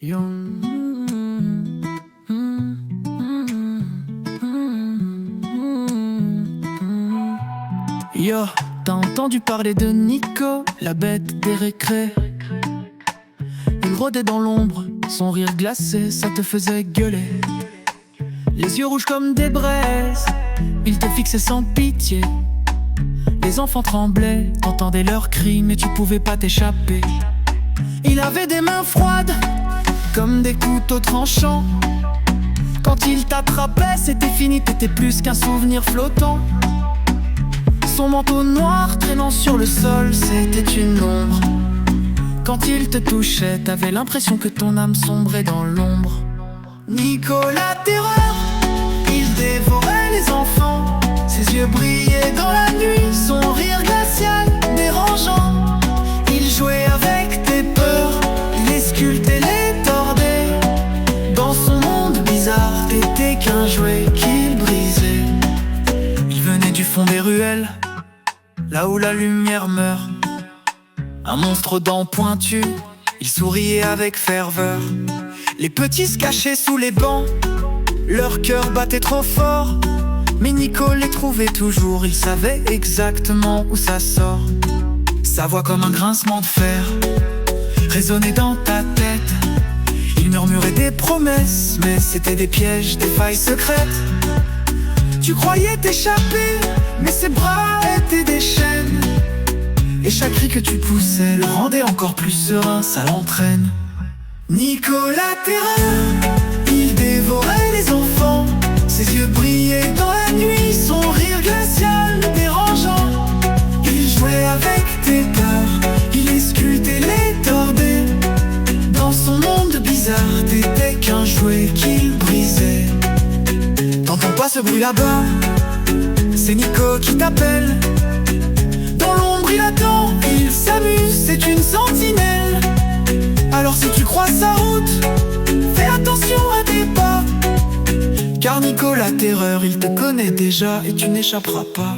Yo, Yo, t'as entendu parler de Nico, la bête des récrés? Il rôdait dans l'ombre, son rire glacé, ça te faisait gueuler. Les yeux rouges comme des braises, il te fixait sans pitié. Les enfants tremblaient, t'entendais leurs cris, mais tu pouvais pas t'échapper. Il avait des mains froides, comme des couteaux tranchants. Quand il t'attrapait, c'était fini, t'étais plus qu'un souvenir flottant. Son manteau noir traînant sur le sol, c'était une ombre. Quand il te touchait, t'avais l'impression que ton âme sombrait dans l'ombre. Nico la terreur, il dévorait les enfants. Ses yeux brillaient dans la nuit, son rire glacial, dérangeant. Il jouait avec tes peurs, il les sculptait, les tordait. Dans son monde bizarre, t'étais qu'un jouet qu'il brisait. Il venait du fond des ruelles, là où la lumière meurt. Un monstre aux dents pointues, il souriait avec ferveur. Les petits se cachaient sous les bancs, leur cœur battait trop fort. Mais Nico les trouvait toujours, il savait exactement où ça sort. Sa voix comme un grincement de fer résonnait dans ta tête. Il murmurait des promesses, mais c'était des pièges, des failles secrètes. Tu croyais t'échapper, mais ses bras étaient des chaînes. Et chaque cri que tu poussais le rendait encore plus serein, ça l'entraîne. Nico la terreur, il dévorait les enfants. Ses yeux brillaient dans la nuit, son rire glacial, dérangeant. Il jouait avec tes peurs, il les sculptait, les tordait. Dans son monde bizarre, t'étais qu'un jouet qu'il brisait. T'entends pas ce bruit là-bas? C'est Nico qui t'appelle. Dans l'ombre il attend, il s'amuse, c'est une sentinelle. Alors si tu croises sa route, fais attention à tes pas. Car Nico la terreur, il te connaît déjà et tu n'échapperas pas.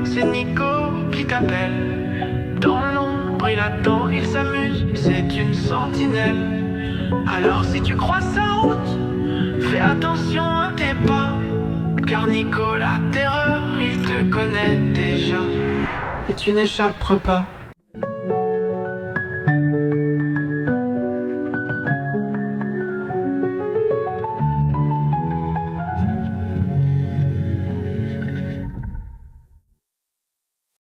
C'est Nico qui t'appelle. Dans l'ombre il attend, il s'amuse, c'est une sentinelle. Alors si tu croises sa route, fais attention à tes pas. Car Nico la terreur, il te connaît déjà et tu n'échapperas pas.